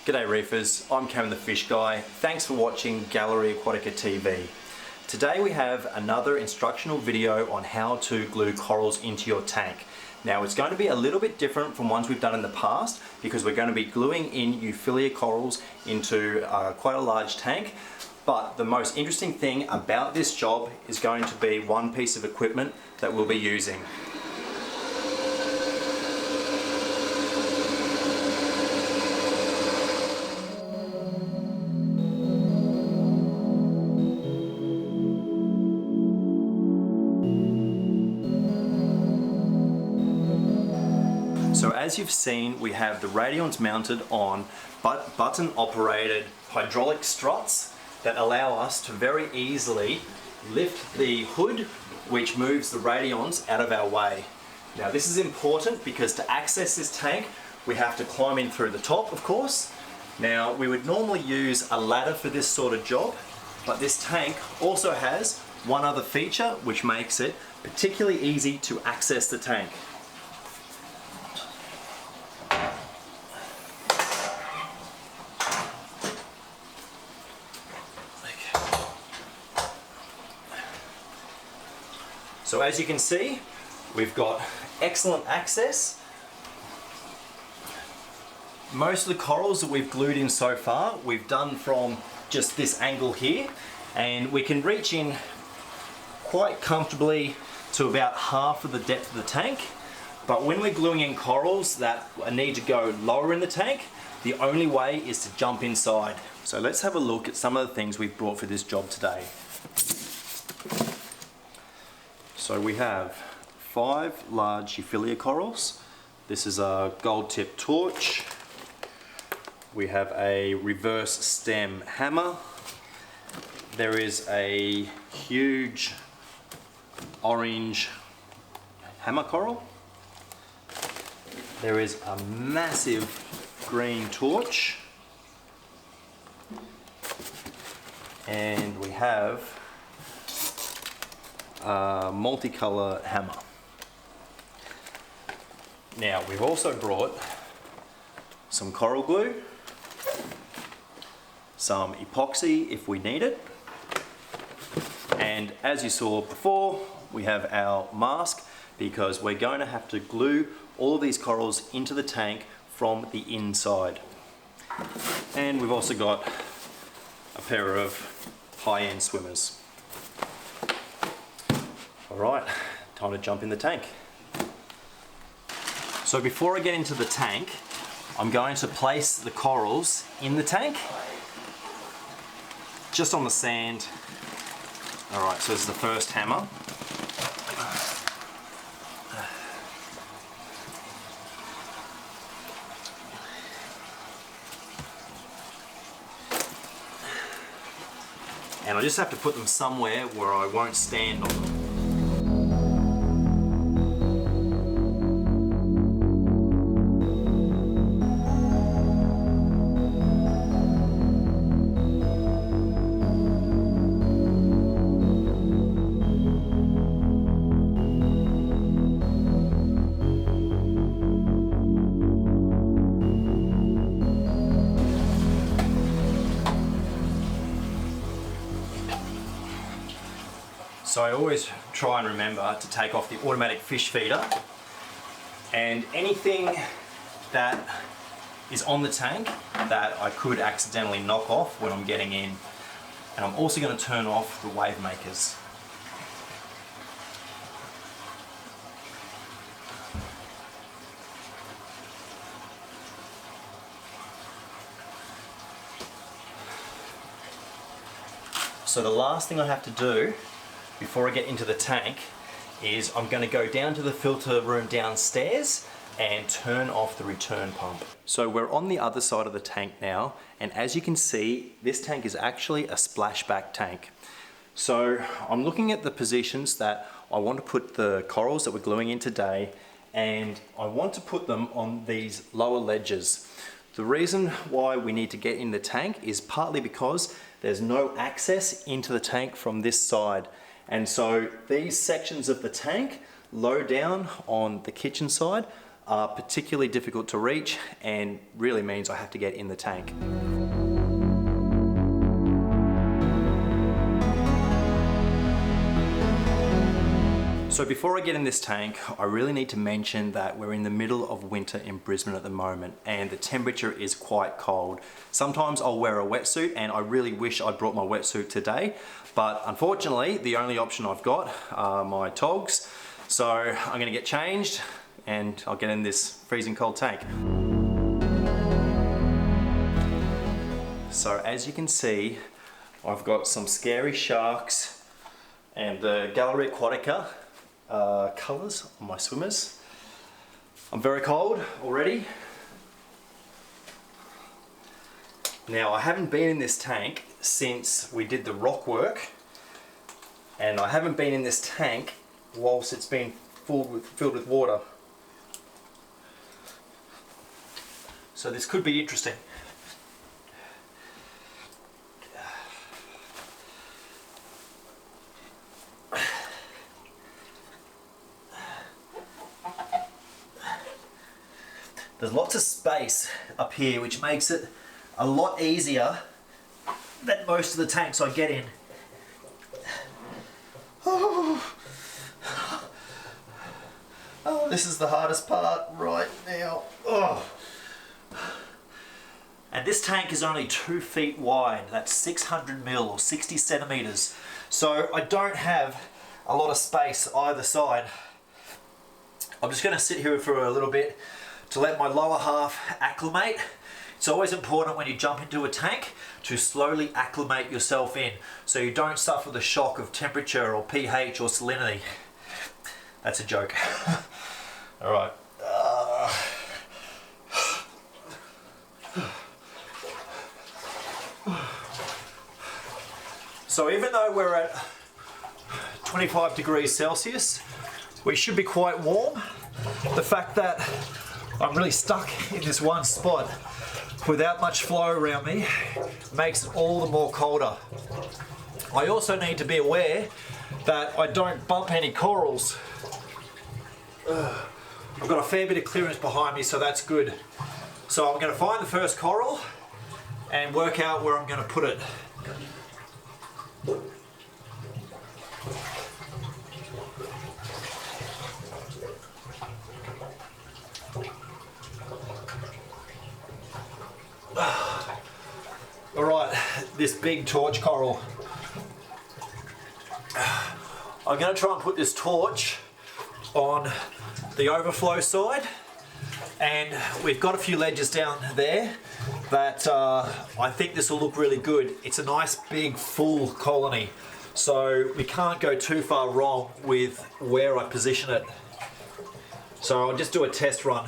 G'day Reefers, I'm Cameron the Fish Guy. Thanks for watching Gallery Aquatica TV. Today we have another instructional video on how to glue corals into your tank. Now it's going to be a little bit different from ones we've done in the past because we're going to be gluing in Euphyllia corals into quite a large tank. But the most interesting thing about this job is going to be one piece of equipment that we'll be using. So as you've seen, we have the radions mounted on button operated hydraulic struts that allow us to very easily lift the hood, which moves the radions out of our way. Now this is important because to access this tank we have to climb in through the top, of course. Now we would normally use a ladder for this sort of job, but this tank also has one other feature which makes it particularly easy to access the tank. So as you can see, we've got excellent access. Most of the corals that we've glued in so far, we've done from just this angle here, and we can reach in quite comfortably to about half of the depth of the tank. But when we're gluing in corals that need to go lower in the tank, the only way is to jump inside. So let's have a look at some of the things we've brought for this job today. So we have 5 large Euphyllia corals. This is a gold tip torch. We have a reverse stem hammer. There is a huge orange hammer coral. There is a massive green torch. And we have multicolour hammer. Now we've also brought some coral glue, some epoxy if we need it, and as you saw before, we have our mask because we're going to have to glue all of these corals into the tank from the inside. And we've also got a pair of high-end swimmers. Alright, time to jump in the tank. So before I get into the tank, I'm going to place the corals in the tank, just on the sand. Alright, so this is the first hammer. And I just have to put them somewhere where I won't stand on them. So I always try and remember to take off the automatic fish feeder, and anything that is on the tank that I could accidentally knock off when I'm getting in. And I'm also going to turn off the wave makers. So the last thing I have to do before I get into the tank is I'm going to go down to the filter room downstairs and turn off the return pump. So we're on the other side of the tank now, and as you can see, this tank is actually a splashback tank. So I'm looking at the positions that I want to put the corals that we're gluing in today, and I want to put them on these lower ledges. The reason why we need to get in the tank is partly because there's no access into the tank from this side. And so these sections of the tank low down on the kitchen side are particularly difficult to reach and really means I have to get in the tank. So before I get in this tank, I really need to mention that we're in the middle of winter in Brisbane at the moment and the temperature is quite cold. Sometimes I'll wear a wetsuit and I really wish I brought my wetsuit today, but unfortunately the only option I've got are my togs. So I'm gonna get changed and I'll get in this freezing cold tank. So as you can see, I've got some scary sharks and the Gallery Aquatica colours on my swimmers. I'm very cold already. Now I haven't been in this tank since we did the rock work, and I haven't been in this tank whilst it's been filled with water. So this could be interesting. There's lots of space up here, which makes it a lot easier than most of the tanks I get in. Oh, this is the hardest part right now. Oh. And this tank is only 2 feet wide. That's 600 mil or 60 centimeters. So I don't have a lot of space either side. I'm just gonna sit here for a little bit to let my lower half acclimate. It's always important when you jump into a tank to slowly acclimate yourself in so you don't suffer the shock of temperature or pH or salinity. That's a joke. All right. So even though we're at 25 degrees Celsius, we should be quite warm. The fact that I'm really stuck in this one spot without much flow around me makes it all the more colder. I also need to be aware that I don't bump any corals. I've got a fair bit of clearance behind me, so that's good. So I'm going to find the first coral and work out where I'm going to put it. Alright, this big torch coral. I'm going to try and put this torch on the overflow side, and we've got a few ledges down there that I think this will look really good. It's a nice big full colony, so we can't go too far wrong with where I position it. So I'll just do a test run.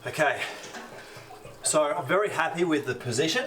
Okay, so I'm very happy with the position.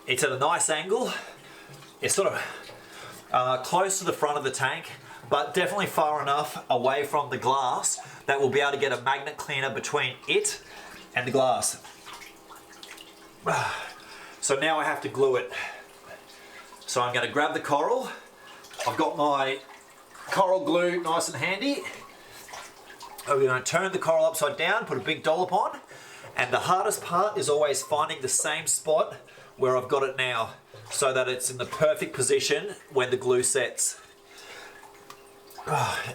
It's at a nice angle. It's sort of close to the front of the tank, but definitely far enough away from the glass that we'll be able to get a magnet cleaner between it and the glass. So now I have to glue it. So I'm going to grab the coral. I've got my coral glue nice and handy. We're going to turn the coral upside down, put a big dollop on, and the hardest part is always finding the same spot where I've got it now so that it's in the perfect position when the glue sets.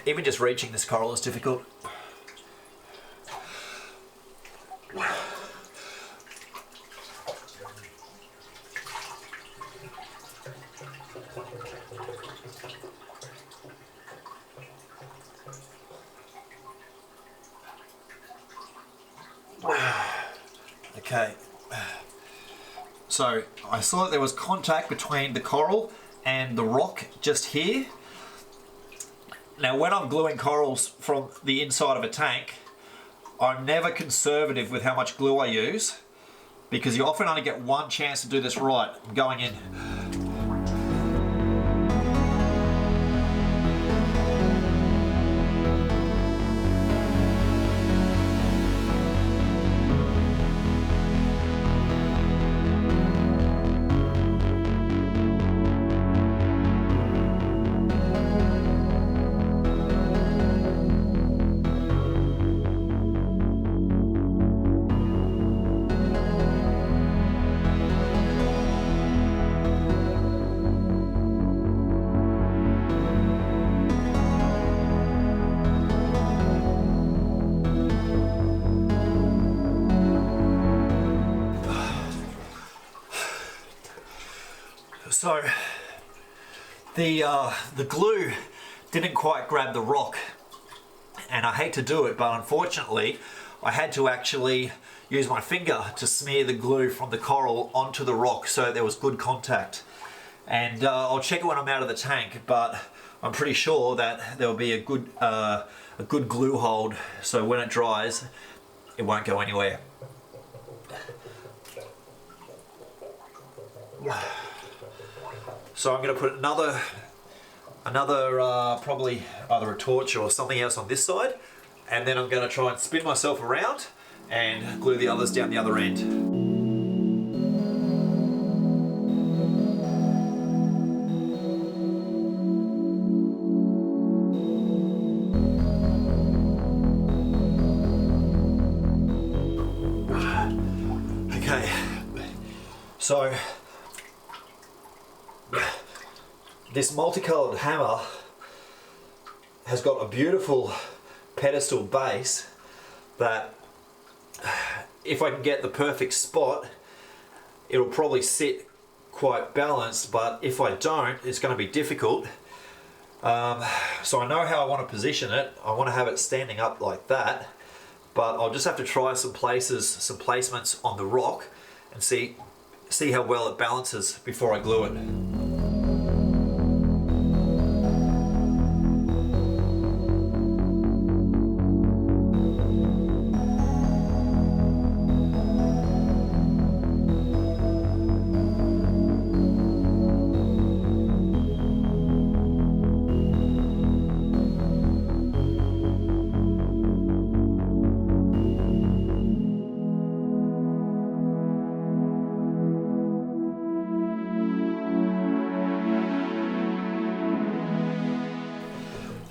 Even just reaching this coral is difficult. Okay, so I saw that there was contact between the coral and the rock just here. Now when I'm gluing corals from the inside of a tank, I'm never conservative with how much glue I use, because you often only get one chance to do this right. I'm going in. So the glue didn't quite grab the rock, and I hate to do it, but unfortunately I had to actually use my finger to smear the glue from the coral onto the rock so there was good contact. And I'll check it when I'm out of the tank, but I'm pretty sure that there will be a good glue hold, so when it dries it won't go anywhere. So I'm going to put another probably either a torch or something else on this side, and then I'm going to try and spin myself around and glue the others down the other end. Okay, so this multicolored hammer has got a beautiful pedestal base that, if I can get the perfect spot, it'll probably sit quite balanced, but if I don't, it's going to be difficult. So I know how I want to position it. I want to have it standing up like that, but I'll just have to try some placements on the rock and see how well it balances before I glue it.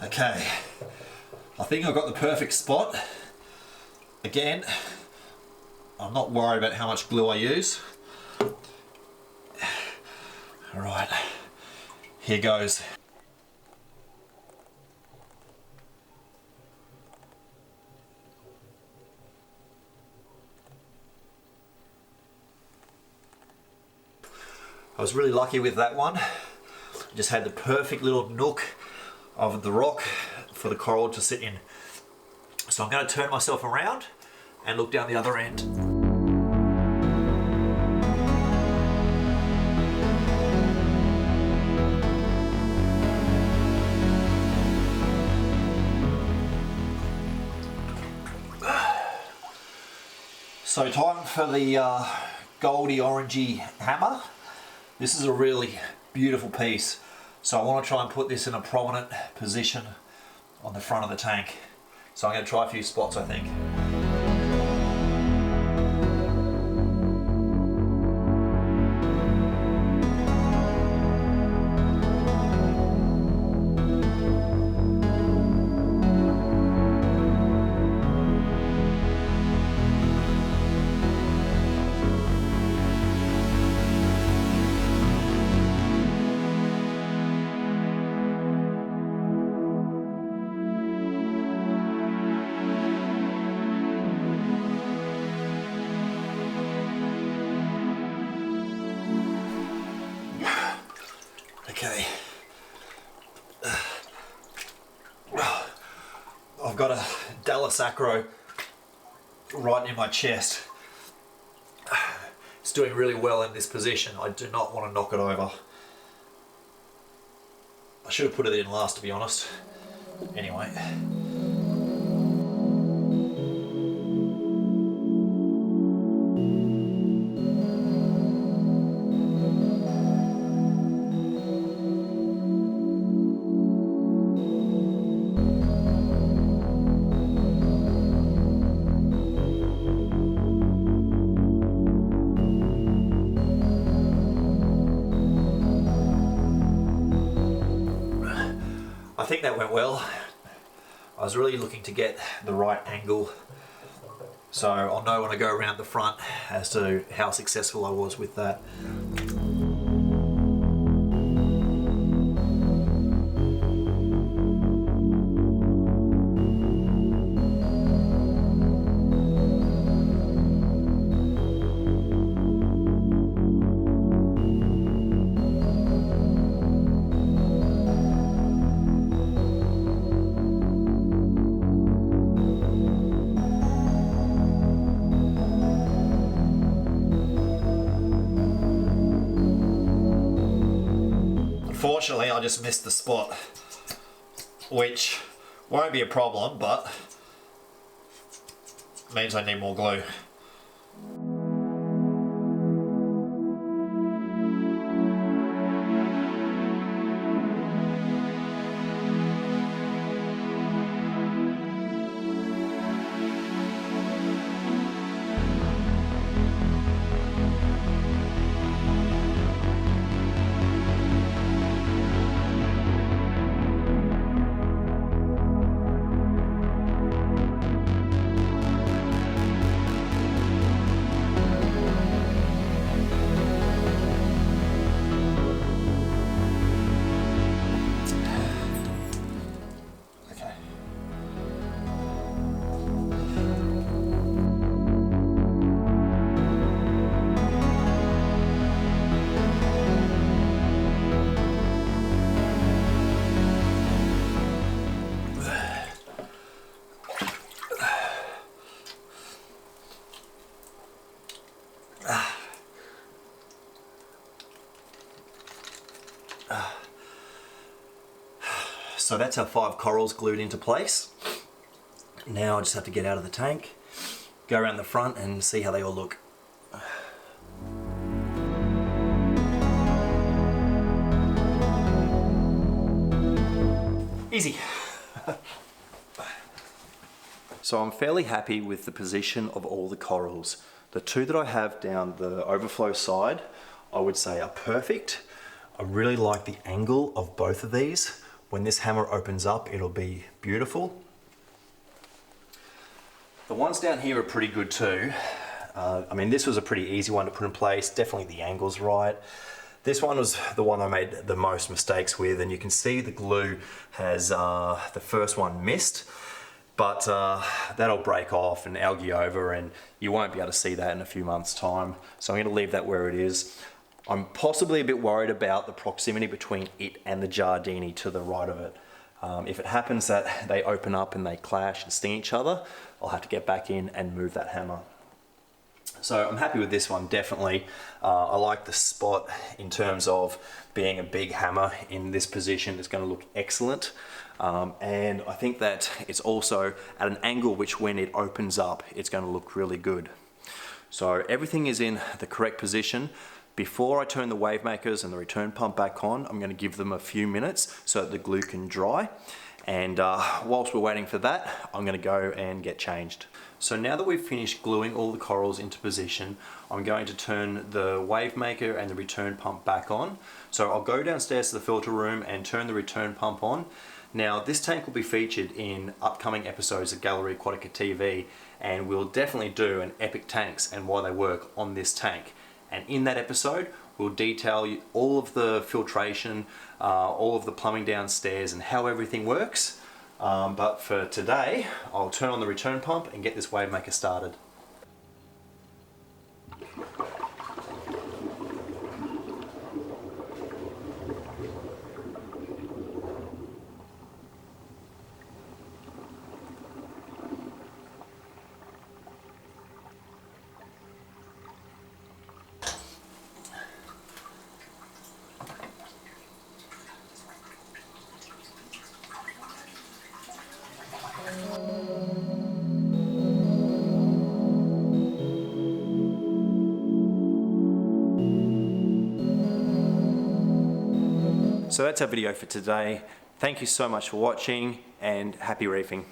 Okay, I think I've got the perfect spot. Again, I'm not worried about how much glue I use. All right, here goes. I was really lucky with that one. Just had the perfect little nook of the rock for the coral to sit in. So I'm going to turn myself around and look down the other end. So time for the goldy orangey hammer. This is a really beautiful piece. So I want to try and put this in a prominent position on the front of the tank. So I'm going to try a few spots, I think. Okay, I've got a Dallas Acro right in my chest. It's doing really well in this position. I do not want to knock it over. I should have put it in last, to be honest. Anyway. I think that went well. I was really looking to get the right angle, so I'll know when I go around the front as to how successful I was with that. Unfortunately, I just missed the spot, which won't be a problem, but means I need more glue. So that's our 5 corals glued into place. Now I just have to get out of the tank, go around the front and see how they all look. Easy. So I'm fairly happy with the position of all the corals. The 2 that I have down the overflow side, I would say are perfect. I really like the angle of both of these. When this hammer opens up, it'll be beautiful. The ones down here are pretty good too. I mean, this was a pretty easy one to put in place. Definitely the angle's right. This one was the one I made the most mistakes with, and you can see the glue has the first one missed, but that'll break off and algae over, and you won't be able to see that in a few months' time. So I'm going to leave that where it is. I'm possibly a bit worried about the proximity between it and the Giardini to the right of it. If it happens that they open up and they clash and sting each other, I'll have to get back in and move that hammer. So I'm happy with this one, definitely. I like the spot in terms of being a big hammer in this position. It's going to look excellent. And I think that it's also at an angle which when it opens up, it's going to look really good. So everything is in the correct position. Before I turn the wave makers and the return pump back on, I'm going to give them a few minutes so that the glue can dry. And whilst we're waiting for that, I'm going to go and get changed. So now that we've finished gluing all the corals into position, I'm going to turn the wave maker and the return pump back on. So I'll go downstairs to the filter room and turn the return pump on. Now this tank will be featured in upcoming episodes of Gallery Aquatica TV, and we'll definitely do an epic tanks and why they work on this tank. And in that episode, we'll detail all of the filtration, all of the plumbing downstairs and how everything works. But for today, I'll turn on the return pump and get this wave maker started. So that's our video for today. Thank you so much for watching, and happy reefing.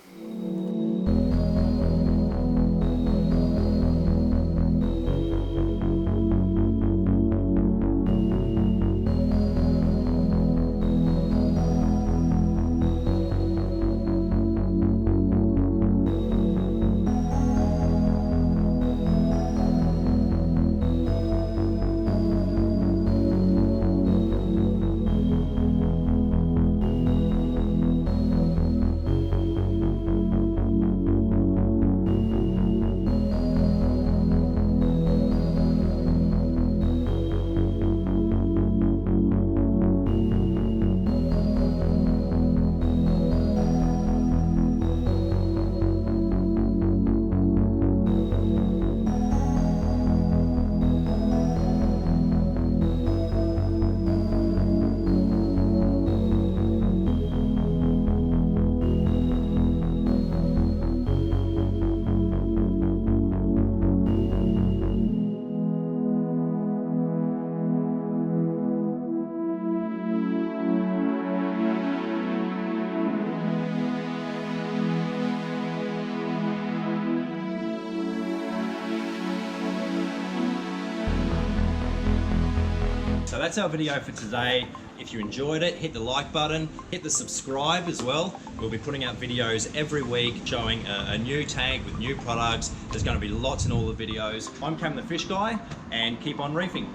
So that's our video for today. If you enjoyed it, hit the like button, hit the subscribe as well. We'll be putting out videos every week showing a new tank with new products. There's going to be lots in all the videos. I'm Cam the Fish Guy, and keep on reefing.